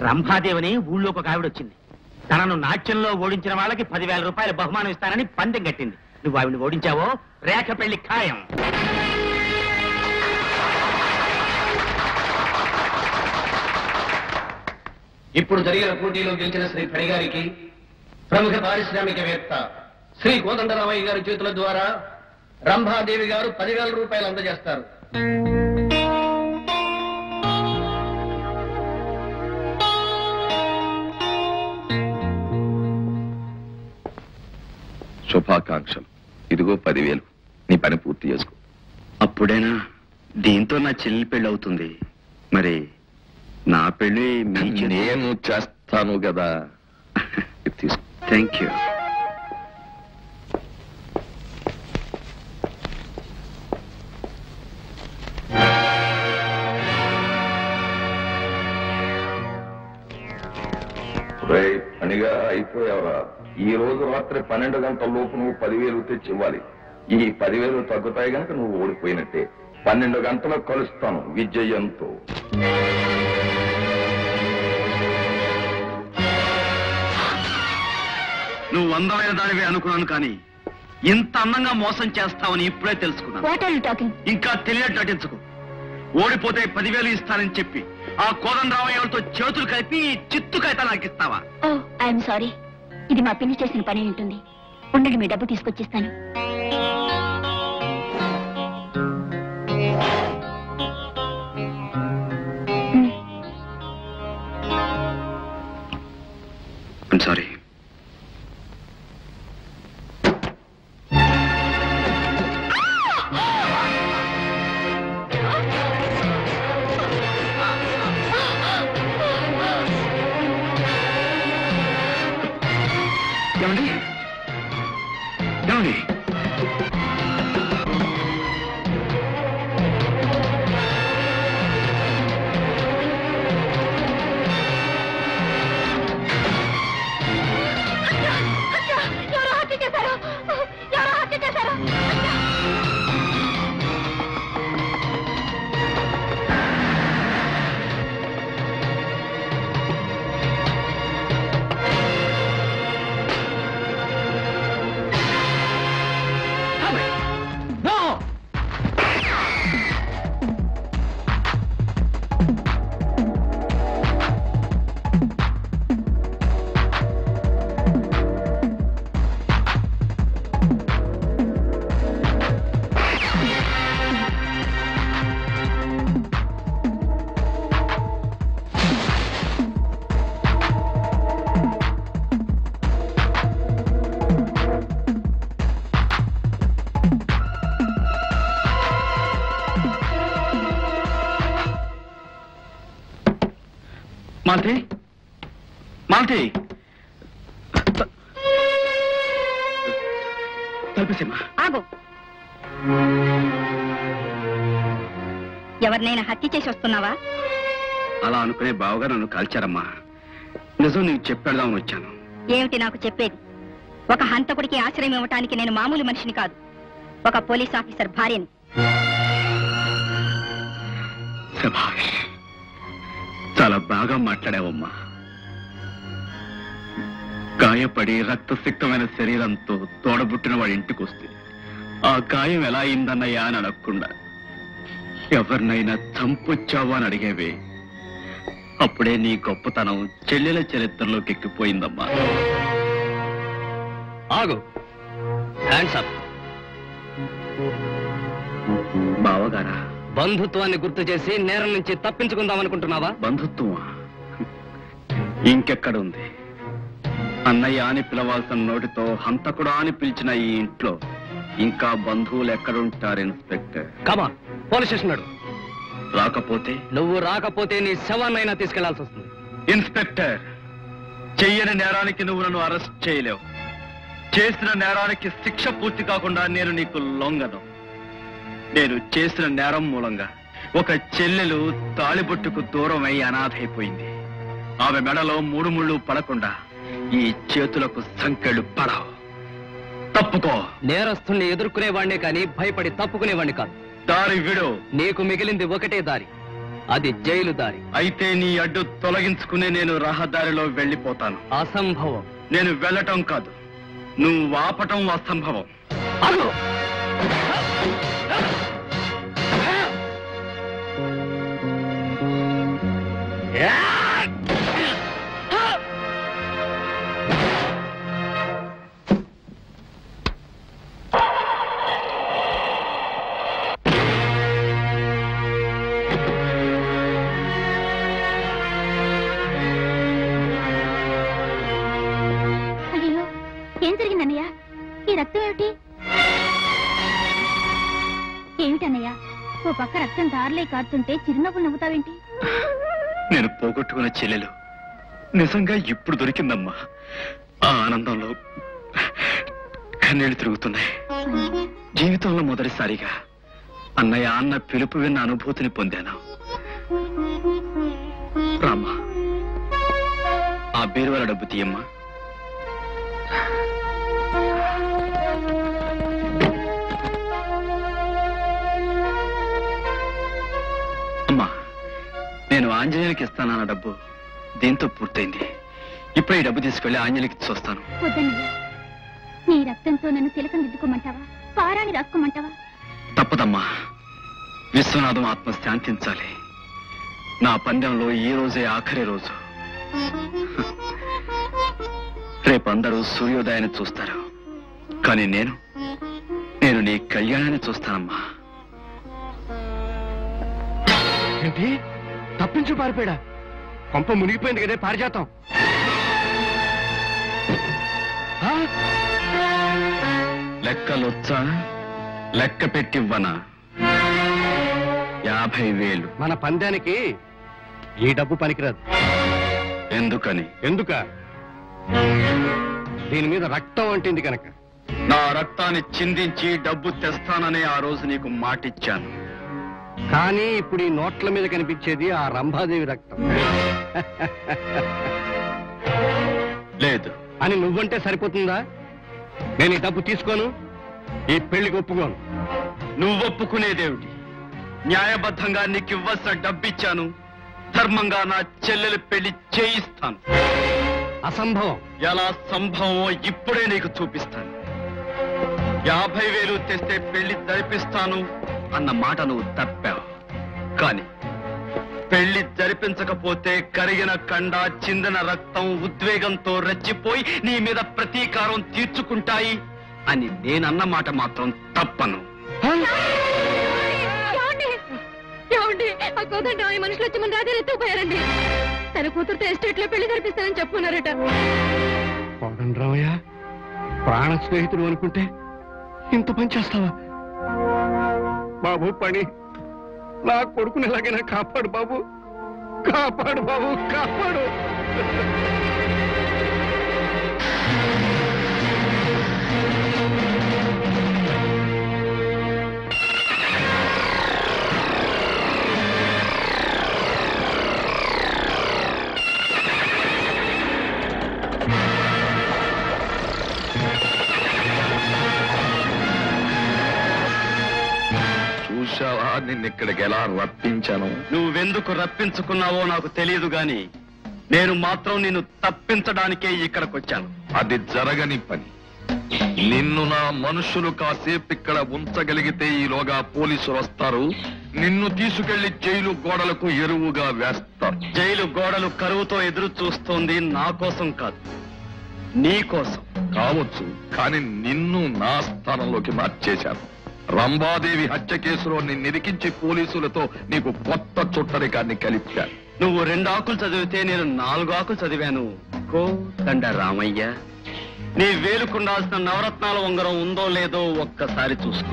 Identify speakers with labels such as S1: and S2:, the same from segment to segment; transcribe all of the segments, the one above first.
S1: రంభాదేవిని ఊళ్ళోకి ఒక ఆవిడ వచ్చింది. తనను నాట్యంలో ఓడించిన వాళ్ళకి 10,000 రూపాయలు బహుమానం ఇస్తానని పందెం కట్టింది. నువ్వు ఆవిడని ఓడించావో రేఖ పెళ్లి ఖాయం.
S2: ఇప్పుడు జరిగిన పోటీలో గెలిచిన శ్రీ ఫణిగారికి ప్రముఖ పారిశ్రామికవేత్త శ్రీ కోదండరామయ్య గారి చేతుల ద్వారా రంభాదేవి గారు 10,000 రూపాయలు అందజేస్తారు.
S3: శుభాకాంక్షలు. ఇదిగో 10,000. నీ పని పూర్తి చేసుకో.
S4: అప్పుడేనా? దీంతో నా చెల్లి పెళ్ళి అవుతుంది. మరి నా పెళ్ళి
S3: నేను చేస్తాను కదా. తీసుకో.
S4: Thank you.
S3: పనిగా అయిపోయావరా? ఈ రోజు రాత్రి 12 గంటల లోపు నువ్వు 10,000 తెచ్చి ఇవ్వాలి. ఈ 10,000 తగ్గుతాయి గనక నువ్వు ఓడిపోయినట్టే. 12 గంటలకు కలుస్తాను విజయంతో.
S4: నువ్వు అందమైన దానివే అనుకున్నాను, కానీ ఇంత అందంగా మోసం చేస్తావని ఇప్పుడే తెలుసుకున్నాను. ఇంకా తెలియదు నటించుకో. ఓడిపోతే 10,000 ఇస్తానని చెప్పి ఆ కోదండరామయ్యతో చేతులు కలిపి చిత్తుకైతే నాకు ఇస్తావా?
S5: I'm sorry. ఇది మా పిన్ని చేసిన పని ఉంటుంది. ఉండండి, మీ డబ్బు తీసుకొచ్చిస్తాను.
S4: I'm sorry. ఏమండి? ఏమండి?
S5: ఎవరో హత్య చేశారు.
S4: మాలతి, మాలతి, తలపేసేమ్మా.
S5: ఆగు. ఎవరినైనా హత్య చేసి వస్తున్నావా?
S4: అలా అనుకునే బావగా నన్ను కాల్చారమ్మా. నిజం నీకు చెప్పేద్దామని వచ్చాను.
S5: ఏమిటి నాకు చెప్పేది? ఒక హంతకుడికి ఆశ్రయం ఇవ్వటానికి నేను మామూలు మనిషిని కాదు, ఒక పోలీస్ ఆఫీసర్ భార్యని.
S4: శభాష్, చాలా బాగా మాట్లాడావమ్మా. గాయపడి రక్తసిక్తమైన శరీరంతో తోడబుట్టిన వాడి ఇంటికి వస్తే ఆ గాయం ఎలా అయిందన్నయ్యా అని అడగకుండా ఎవరినైనా చంపొచ్చావా అని అడిగేవే. అప్పుడే నీ గొప్పతనం చెల్లెల చరిత్రలోకి ఎక్కిపోయిందమ్మా.
S2: ఆగు. Hands up.
S4: బావగారా?
S2: బంధుత్వాన్ని గుర్తు చేసి నేరం నుంచి తప్పించుకుందాం అనుకుంటున్నావా?
S4: బంధుత్వమా? ఇంకెక్కడుంది? అన్నయ్య అని పిలవాల్సిన నోటితో హంతకుడా అని పిలిచిన ఈ ఇంట్లో ఇంకా బంధువులు ఎక్కడుంటారు ఇన్స్పెక్టర్?
S2: కమాన్, పోలీస్ స్టేషన్ నడు.
S4: రాకపోతే?
S2: నువ్వు రాకపోతే నీ శవాన్నైనా తీసుకెళ్లాల్సి వస్తుంది.
S4: ఇన్స్పెక్టర్, చెయ్యని నేరానికి నువ్వు నన్ను అరెస్ట్ చేయలేవు. చేసిన నేరానికి శిక్ష పూర్తి కాకుండా నేను నీకు లొంగను. నేను చేసిన నేరం మూలంగా ఒక చెల్లెలు తాళిబొట్టుకు దూరం అయి అనాథైపోయింది. ఆమె మెడలో 3 ముళ్ళు పడకుండా ఈ చేతులకు సంకెళ్ళు పడవు. తప్పుకో.
S2: నేరస్తుల్ని ఎదుర్కొనేవాడినే కానీ భయపడి తప్పుకునేవాడిని కాదు.
S4: దారి విడు.
S2: నీకు మిగిలింది ఒకటే దారి. అది జైలు దారి.
S4: అయితే నీ అడ్డు తొలగించుకునే నేను రహదారిలో వెళ్ళిపోతాను.
S2: అసంభవం.
S4: నేను వెళ్ళటం కాదు, నువ్వు ఆపటం అసంభవం.
S2: అగో
S5: ఏం జరిగిందన్నయ్య? ఈ రక్తం ఏమిటి? ఏమిటన్నయ్య, ఓ పక్క రక్తం దారిలే కారుతుంటే చిరునవ్వులు నవ్వుతావేంటి?
S4: నేను పోగొట్టుకున్న చెల్లెలు నిజంగా ఇప్పుడు దొరికిందమ్మా. ఆ ఆనందంలో కన్నీళ్లు తిరుగుతున్నాయి. జీవితంలో మొదటిసారిగా అన్నయ్య అన్న పిలుపు విన్న అనుభూతిని పొందాను. రామ్మా, ఆ బీరువాల డబ్బు తీయమ్మా. అమ్మా, నేను ఆంజనేయులకి ఇస్తానన్న డబ్బు దీంతో పూర్తయింది. ఇప్పుడు ఈ డబ్బు తీసుకెళ్లి ఆంజనేయులకి ఇచ్చొస్తాను.
S5: వద్దన్నయ్య, నీ రక్తంతో నన్ను తిలకం దిద్దుకోమంటావా? పారాని రాసుకోమంటావా?
S4: తప్పదమ్మా. విశ్వనాథం ఆత్మ శాంతించాలి. నా పందెంలో ఈ రోజే ఆఖరి రోజు. రేపు అందరూ సూర్యోదయాన్ని చూస్తారు, కానీ నేను నీ కళ్యాణాన్ని చూస్తానమ్మా.
S2: ఏంటి? తప్పించు పారిపోయాడా? కొంప మునిగిపోయింది కదే పారిజాతం.
S4: లెక్కలొచ్చా? లెక్క పెట్టివ్వనా? 50,000.
S2: మన పందానికి ఈ డబ్బు పనికిరాదు.
S4: ఎందుకని?
S2: ఎందుక? దీని మీద రక్తం అంటింది కనుక.
S4: నా రక్తాన్ని చిందించి డబ్బు తెస్తాననే ఆ రోజు నీకు మాటిచ్చాను.
S2: కానీ ఇప్పుడు ఈ నోట్ల మీద కనిపించేది ఆ రంభాదేవి రక్తం.
S4: లేదు
S2: అని నువ్వంటే సరిపోతుందా? నేను ఈ డబ్బు తీసుకోను, ఈ పెళ్లికి ఒప్పుకోను.
S4: నువ్వు ఒప్పుకునేదేమిటి? న్యాయబద్ధంగా నీకు ఇవ్వాల్సిన డబ్బిచ్చాను. ధర్మంగా నా చెల్లెలు పెళ్లి చేయిస్తాను.
S2: అసంభవం.
S4: ఎలా సంభవమో ఇప్పుడే నీకు చూపిస్తాను. 50,000 తెస్తే పెళ్లి జరిపిస్తాను అన్న మాట నువ్వు తప్పావు. కానీ పెళ్లి జరిపించకపోతే కరిగిన కండ, చిందిన రక్తం ఉద్వేగంతో రెచ్చిపోయి నీ మీద ప్రతీకారం తీర్చుకుంటాయి అని నేనన్న మాట మాత్రం తప్పను.
S5: ఆ కోదండ ఈ మనుషులు వచ్చి మన రాజా ఎత్తుకుపోయారండి. తన కూతురుతో ఎస్టేట్ లో పెళ్లి జరిపిస్తానని చెప్పుకున్నారట.
S2: కోదండరామయ్య ప్రాణ స్నేహితుడు అనుకుంటే ఇంత పని చేస్తావా? బాబు పని, నా కొడుకుని ఎలాగైనా కాపాడు బాబు, కాపాడు బాబు, కాపాడు.
S3: చూశావా నిన్నిక్కడికి ఎలా రప్పించాను?
S4: నువ్వెందుకు రప్పించుకున్నావో నాకు తెలియదు గాని నేను మాత్రం నిన్ను తప్పించడానికే ఇక్కడికొచ్చాను.
S3: అది జరగని పని. నిన్ను నా మనుషులు కాసేపు ఇక్కడ ఉంచగలిగితే ఈలోగా పోలీసులు వస్తారు, నిన్ను తీసుకెళ్లి జైలు గోడలకు ఎరువుగా వేస్తారు.
S4: జైలు గోడలు కరువుతో ఎదురు చూస్తోంది నా కోసం కాదు, నీ కోసం.
S3: కావచ్చు, కానీ నిన్ను నా స్థానంలోకి మార్చేశాను. రంభాదేవి హత్య కేసులో నిన్నిరికించి పోలీసులతో నీకు కొత్త చుట్టరికాన్ని కలిపాను.
S4: నువ్వు 2 ఆకులు చదివితే నేను 4 ఆకులు చదివాను. కోదండ రామయ్య, నీ వేలుకుండాల్సిన నవరత్నాల ఉంగరం ఉందో లేదో ఒక్కసారి చూసుకో.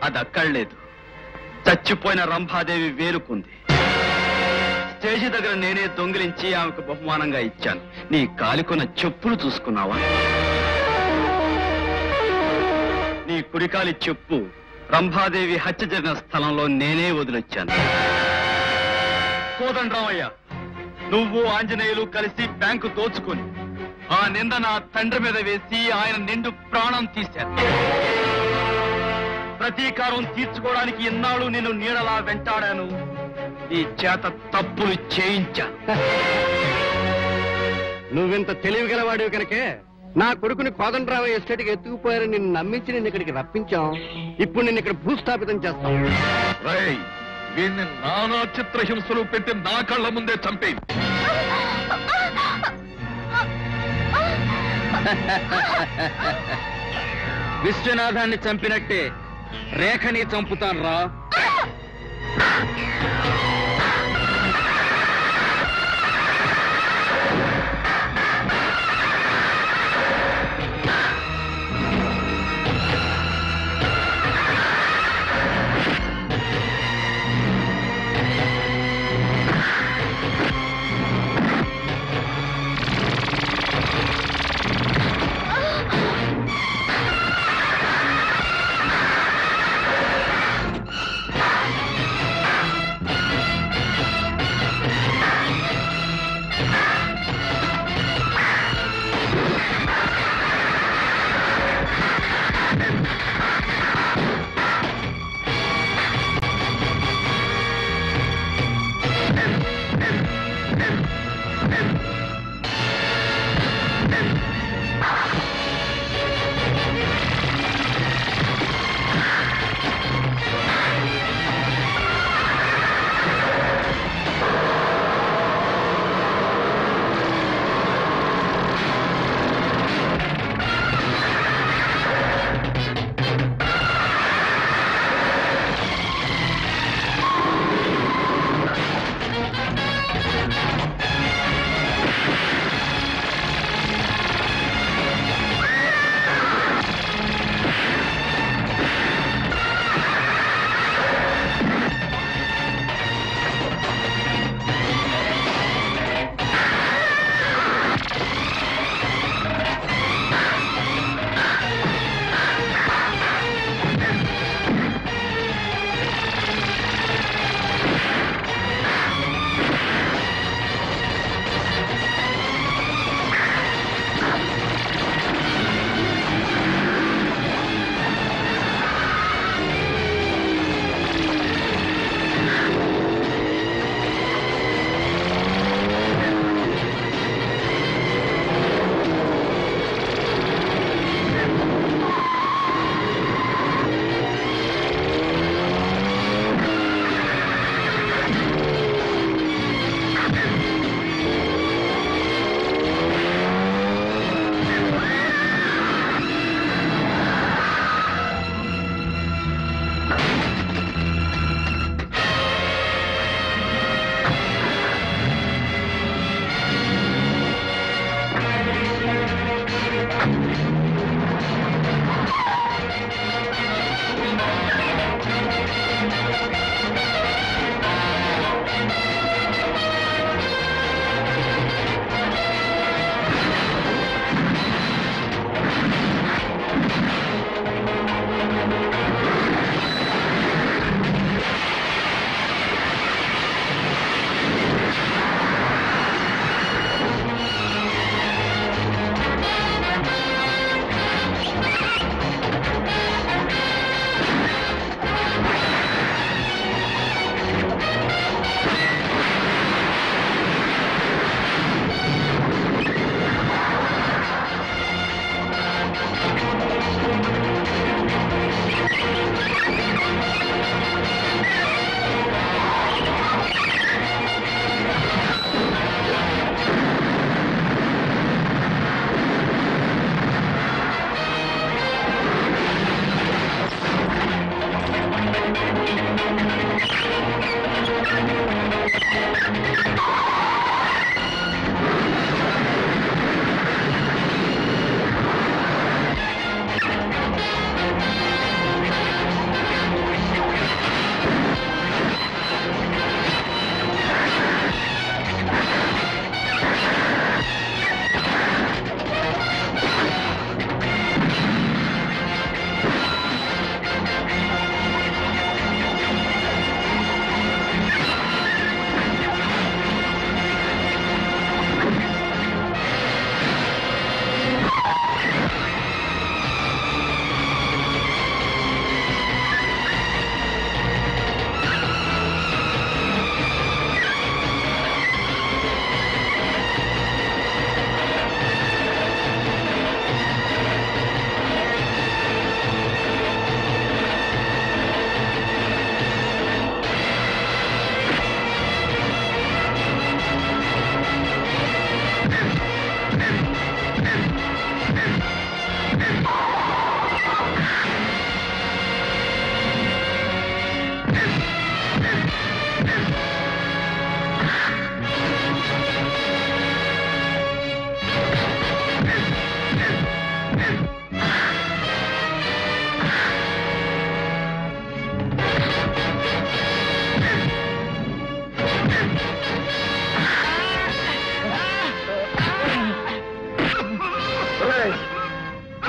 S4: అది అక్కడ లేదు, చచ్చిపోయిన రంభాదేవి వేలుకుంది. స్టేజీ దగ్గర నేనే దొంగిలించి ఆమెకు బహుమానంగా ఇచ్చాను. నీ కాలికొన్న చెప్పులు చూసుకున్నావా? నీ కుడికాలి చెప్పు రంభాదేవి హత్య జరిగిన స్థలంలో నేనే వదిలొచ్చాను. కోదండరామయ్య, నువ్వు ఆంజనేయులు కలిసి బ్యాంకు దోచుకొని ఆ నింద నా తండ్రి మీద వేసి ఆయన నిండు ప్రాణం తీశారు. ప్రతీకారం తీర్చుకోవడానికి ఇన్నాళ్ళు నేను నీడలా వెంటాడాను. ఈ చేత తప్పులు చేయించాను.
S6: నువ్వింత తెలివిగలవాడివి కనుకే నా కొడుకుని కోదండరామయ్య ఎస్టేట్కి ఎత్తుకుపోయారని నిన్ను నమ్మించి నిన్ను ఇక్కడికి రప్పించాం. ఇప్పుడు నిన్ను ఇక్కడ భూస్థాపితం చేస్తాం.
S3: వీడిని నానా చిత్రహింసలు పెట్టి నా కళ్ళ ముందే చంపే.
S6: విశ్వనాథాన్ని చంపినట్టే రేఖని చంపుతాను రా.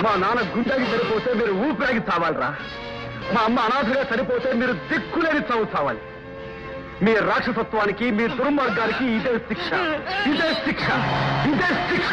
S6: మా నాన్న గుండెకి సరిపోతే మీరు ఊపిరాగి చావాలరా. మా అమ్మ అనాథగా సరిపోతే మీరు దిక్కులేని చావు చావాలి. మీ రాక్షసత్వానికి, మీ దుర్మార్గానికి ఇదే శిక్ష, ఇదే శిక్ష, ఇదే శిక్ష.